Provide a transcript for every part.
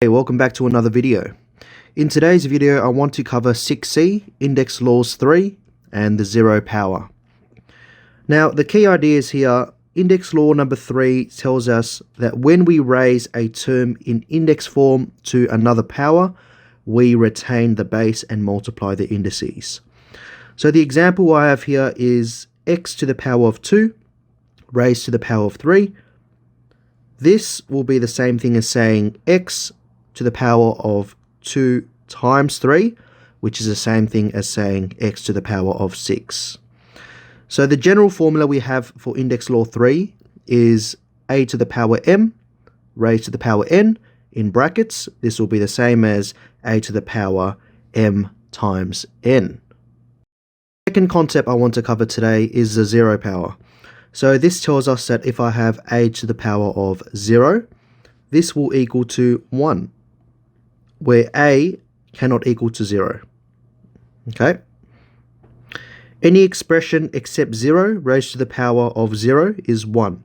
Hey, welcome back to another video. In today's video, I want to cover 6C, Index Laws 3, and the zero power. Now, the key ideas here, Index Law number 3 tells us that when we raise a term in index form to another power, we retain the base and multiply the indices. So the example I have here is x to the power of 2 raised to the power of 3. This will be the same thing as saying x to the power of 2 times 3, which is the same thing as saying x to the power of 6. So the general formula we have for index law 3 is a to the power m raised to the power n in brackets. This will be the same as a to the power m times n. The second concept I want to cover today is the zero power. So this tells us that if I have a to the power of 0, this will equal to 1, where a cannot equal to 0. Okay? Any expression except 0 raised to the power of 0 is 1.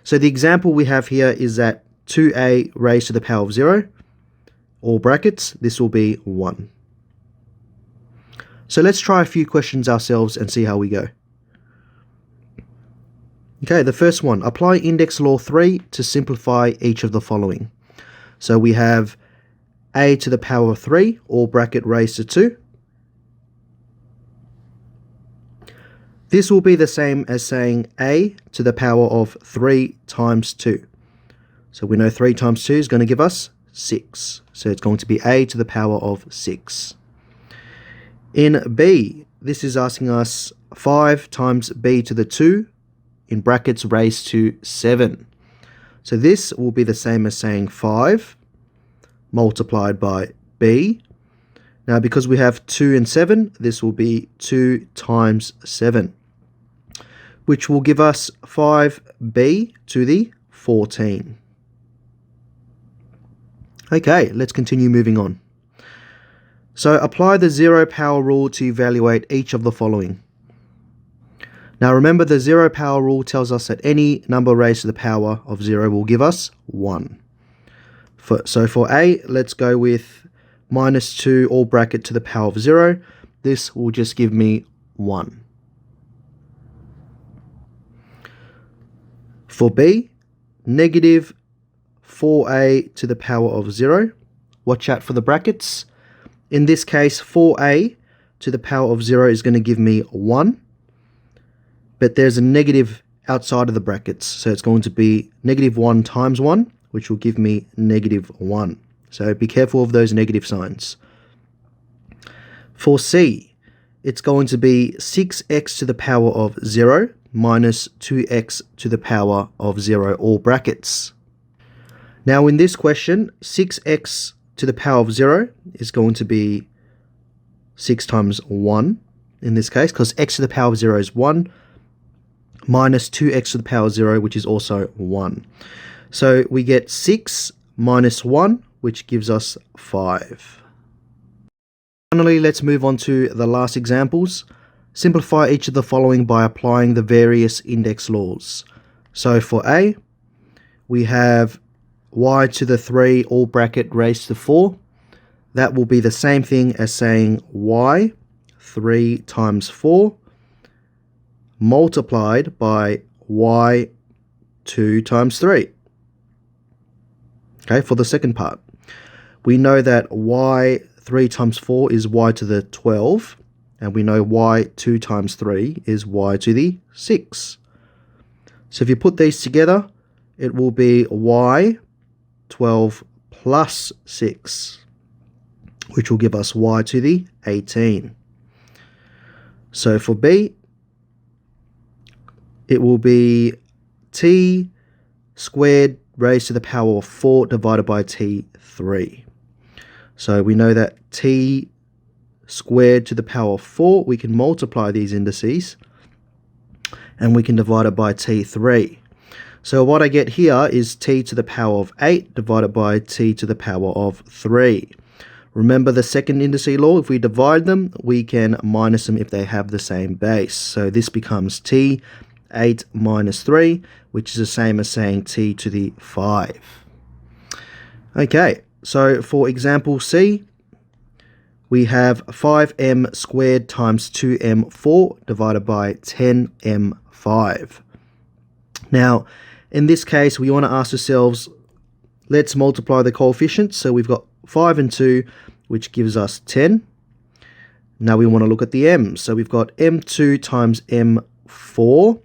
So the example we have here is that 2a raised to the power of 0, or brackets, this will be 1. So let's try a few questions ourselves and see how we go. Okay, the first one, apply index law 3 to simplify each of the following. So we have a to the power of 3, or bracket raised to 2. This will be the same as saying a to the power of 3 times 2. So we know 3 times 2 is going to give us 6. So it's going to be a to the power of 6. In b, this is asking us 5 times b to the 2, in brackets raised to 7. So this will be the same as saying 5 multiplied by b. Now because we have 2 and 7, this will be 2 times 7, which will give us 5b to the 14. Okay, let's continue moving on. So apply the zero power rule to evaluate each of the following. Now remember, the zero power rule tells us that any number raised to the power of 0 will give us 1. So for a, let's go with minus 2 all bracket to the power of 0. This will just give me 1. For b, negative 4a to the power of 0. Watch out for the brackets. In this case, 4a to the power of 0 is going to give me 1. But there's a negative outside of the brackets. So it's going to be negative 1 times 1, which will give me negative 1. So be careful of those negative signs. For c, it's going to be 6x to the power of 0 minus 2x to the power of 0, all brackets. Now in this question, 6x to the power of 0 is going to be 6 times 1 in this case, because x to the power of 0 is 1, minus 2x to the power of 0, which is also 1. So we get 6 minus 1, which gives us 5. Finally, let's move on to the last examples. Simplify each of the following by applying the various index laws. So for a, we have y to the 3 all bracket raised to 4. That will be the same thing as saying y 3 times 4 multiplied by y 2 times 3. Okay, for the second part, we know that y 3 times 4 is y to the 12, and we know y 2 times 3 is y to the 6. So if you put these together, it will be y 12 plus 6, which will give us y to the 18. So for b, it will be t squared raised to the power of 4 divided by t3. So we know that t squared to the power of 4, we can multiply these indices, and we can divide it by t3. So what I get here is t to the power of 8 divided by t to the power of 3. Remember the second indice law, if we divide them, we can minus them if they have the same base. So this becomes t 8 minus 3, which is the same as saying t to the 5. Okay, So for example C, we have 5m squared times 2m4 divided by 10m5. Now, in this case, we want to ask ourselves, let's multiply the coefficients. So we've got 5 and 2, which gives us 10. Now we want to look at the m's. So we've got m2 times m4.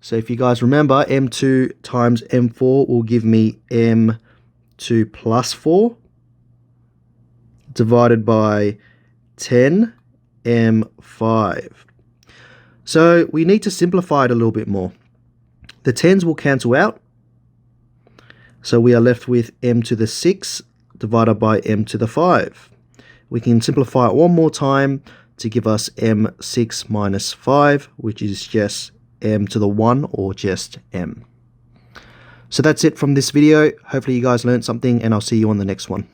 So if you guys remember, m2 times m4 will give me m2 plus 4 divided by 10 m5. So we need to simplify it a little bit more. The 10s will cancel out. So we are left with m to the 6 divided by m to the 5. We can simplify it one more time to give us m6 minus 5, which is just m to the 1 or just m. So that's it from this video. Hopefully you guys learned something, and I'll see you on the next one.